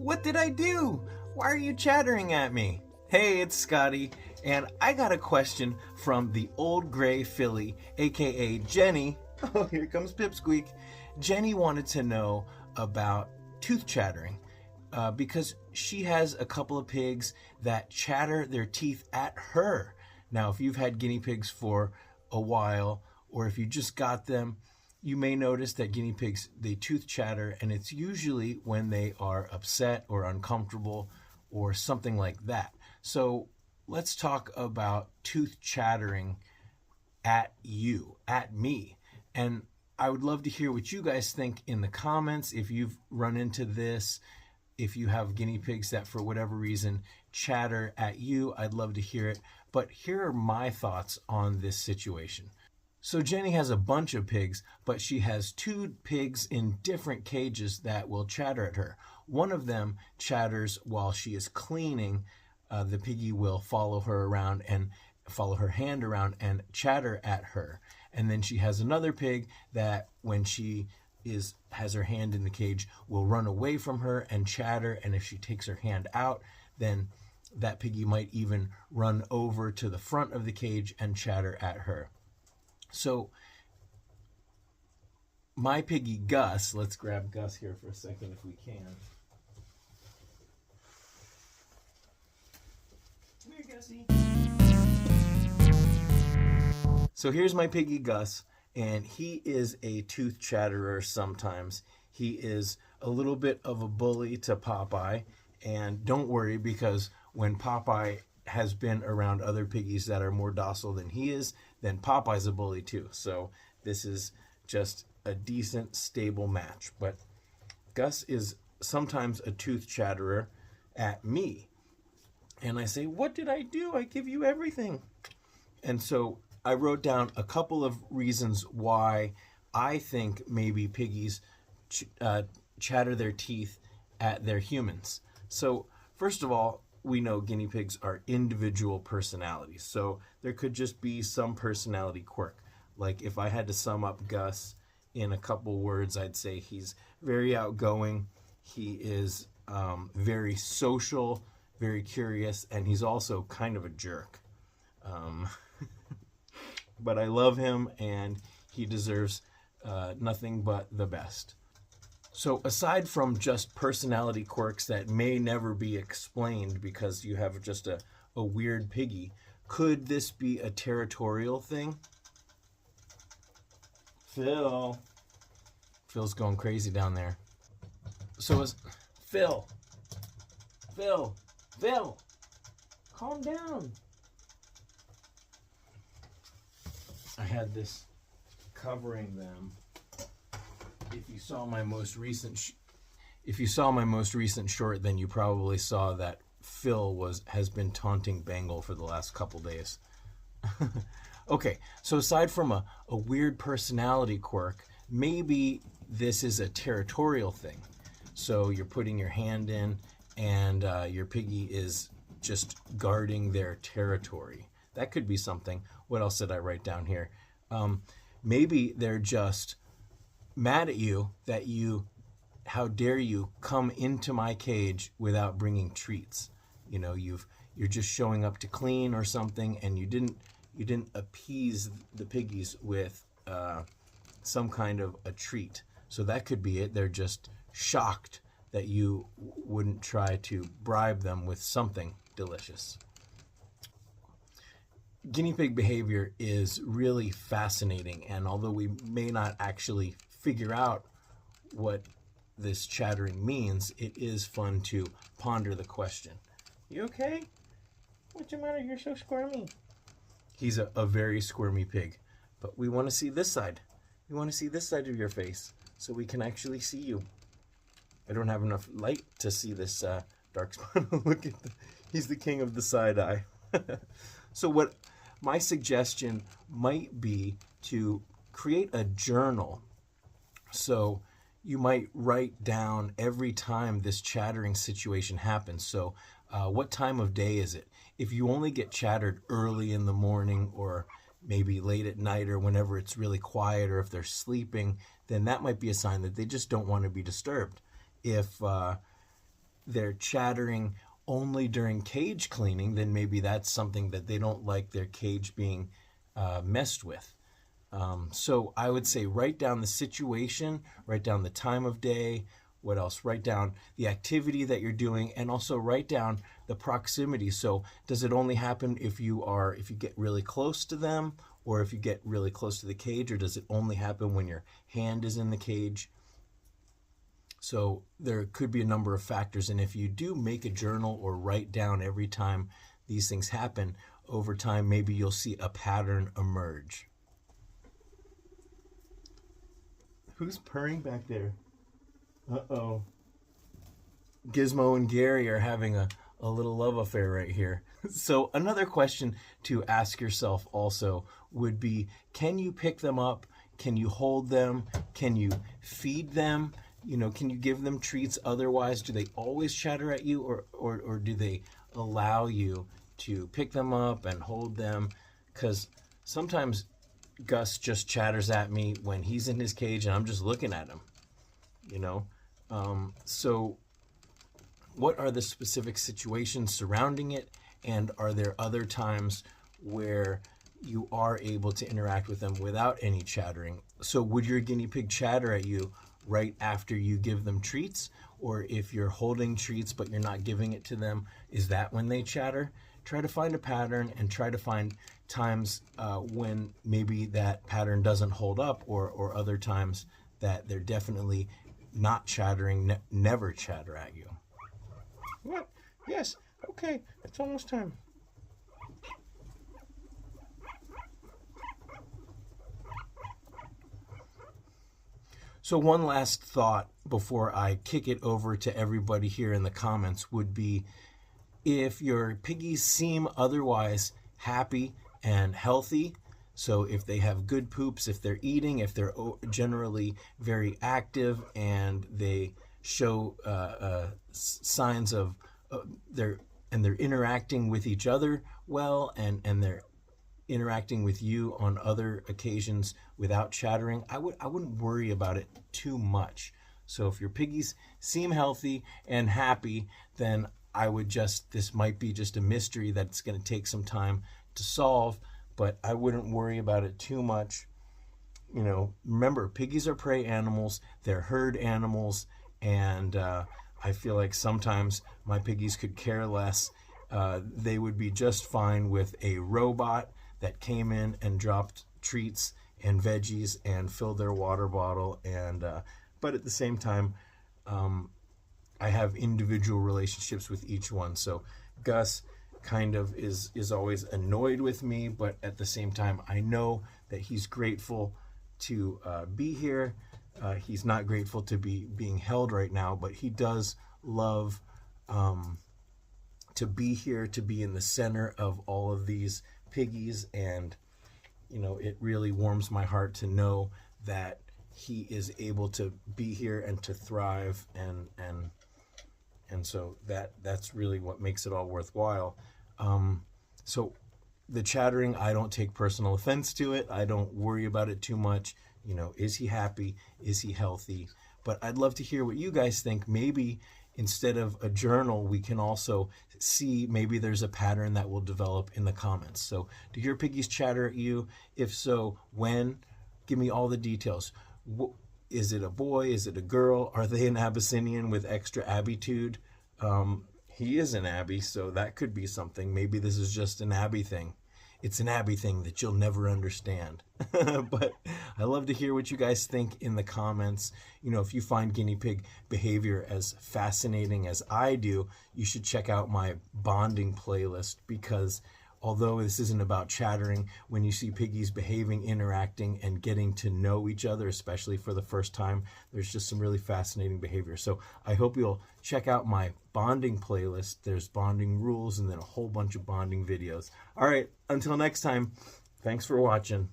What did I do? Why are you chattering at me? Hey, it's Scotty, and I got a question from the old gray filly, aka Jenny. Oh, here comes Pipsqueak. Jenny wanted to know about tooth chattering because she has a couple of pigs that chatter their teeth at her. Now, if you've had guinea pigs for a while, or if you just got them, you may notice that guinea pigs, they tooth chatter, and it's usually when they are upset or uncomfortable or something like that. So let's talk about tooth chattering at you, at me. And I would love to hear what you guys think in the comments. If you've run into this, if you have guinea pigs that for whatever reason chatter at you, I'd love to hear it. But here are my thoughts on this situation. So Jenny has a bunch of pigs, but she has two pigs in different cages that will chatter at her. One of them chatters while she is cleaning. The piggy will follow her around and follow her hand around and chatter at her. And then she has another pig that when she has her hand in the cage will run away from her and chatter. And if she takes her hand out, then that piggy might even run over to the front of the cage and chatter at her. So my piggy Gus, let's grab Gus here for a second if we can. Come here, Gussie. So here's my piggy Gus, and he is a tooth chatterer sometimes. He is a little bit of a bully to Popeye, and don't worry, because when Popeye has been around other piggies that are more docile than he is, then Popeye's a bully too. So this is just a decent, stable match. But Gus is sometimes a tooth chatterer at me. And I say, what did I do? I give you everything. And so I wrote down a couple of reasons why I think maybe piggies chatter their teeth at their humans. So first of all, we know guinea pigs are individual personalities. So there could just be some personality quirk. Like if I had to sum up Gus in a couple words, I'd say he's very outgoing. He is very social, very curious, and he's also kind of a jerk. But I love him, and he deserves nothing but the best. So aside from just personality quirks that may never be explained because you have just a weird piggy, could this be a territorial thing? Phil's going crazy down there. So is Phil, calm down. I had this covering them. If you saw my most recent short, then you probably saw that Phil has been taunting Bengal for the last couple days. Okay, so aside from a weird personality quirk, maybe this is a territorial thing. So you're putting your hand in, and your piggy is just guarding their territory. That could be something. What else did I write down here? Maybe they're just mad at you that how dare you come into my cage without bringing treats. You know, you're just showing up to clean or something, and you didn't appease the piggies with some kind of a treat. So that could be it. They're just shocked that you wouldn't try to bribe them with something delicious. Guinea pig behavior is really fascinating, and although we may not actually figure out what this chattering means, it is fun to ponder the question. You okay? What's the matter? You're so squirmy. He's a very squirmy pig, but we want to see this side. We want to see this side of your face so we can actually see you. I don't have enough light to see this dark spot. Look at he's the king of the side eye. So what my suggestion might be to create a journal. So you might write down every time this chattering situation happens. So what time of day is it? If you only get chattered early in the morning or maybe late at night or whenever it's really quiet, or if they're sleeping, then that might be a sign that they just don't want to be disturbed. If they're chattering only during cage cleaning, then maybe that's something that they don't like their cage being messed with. So I would say write down the situation, write down the time of day, what else? Write down the activity that you're doing, and also write down the proximity. So does it only happen if you get really close to them, or if you get really close to the cage, or does it only happen when your hand is in the cage? So there could be a number of factors, and if you do make a journal or write down every time these things happen, over time maybe you'll see a pattern emerge. Who's purring back there? Uh-oh. Gizmo and Gary are having a little love affair right here. So another question to ask yourself also would be, can you pick them up? Can you hold them? Can you feed them? Can you give them treats otherwise? Do they always chatter at you, or do they allow you to pick them up and hold them? Because sometimes Gus just chatters at me when he's in his cage and I'm just looking at him, So what are the specific situations surrounding it? And are there other times where you are able to interact with them without any chattering? So would your guinea pig chatter at you right after you give them treats? Or if you're holding treats but you're not giving it to them, is that when they chatter? Try to find a pattern and try to find times when maybe that pattern doesn't hold up, or other times that they're definitely not chattering, never chatter at you. What? Yes. Okay. It's almost time. So one last thought before I kick it over to everybody here in the comments would be, if your piggies seem otherwise happy and healthy, so if they have good poops, if they're eating, if they're generally very active, and they show signs of they're interacting with each other well, and they're interacting with you on other occasions without chattering, I wouldn't worry about it too much. So if your piggies seem healthy and happy, then I would this might be just a mystery that's going to take some time to solve, but I wouldn't worry about it too much. Remember, piggies are prey animals, they're herd animals, and I feel like sometimes my piggies could care less. They would be just fine with a robot that came in and dropped treats and veggies and filled their water bottle, but at the same time, I have individual relationships with each one. So Gus kind of is always annoyed with me, but at the same time, I know that he's grateful to be here. He's not grateful to be being held right now, but he does love to be here, to be in the center of all of these piggies, and it really warms my heart to know that he is able to be here and to thrive, and so that's really what makes it all worthwhile. So the chattering, I don't take personal offense to it. I don't worry about it too much. Is he happy? Is he healthy? But I'd love to hear what you guys think. Maybe instead of a journal, we can also see maybe there's a pattern that will develop in the comments. So do your piggies chatter at you? If so, when? Give me all the details. Is it a boy? Is it a girl? Are they an Abyssinian with extra Abbitude? He is an Abby, so that could be something. Maybe this is just an Abby thing. It's an Abby thing that you'll never understand. But I love to hear what you guys think in the comments. If you find guinea pig behavior as fascinating as I do, you should check out my bonding playlist, because although this isn't about chattering, when you see piggies behaving, interacting, and getting to know each other, especially for the first time, there's just some really fascinating behavior. So I hope you'll check out my bonding playlist. There's bonding rules and then a whole bunch of bonding videos. All right, until next time, thanks for watching.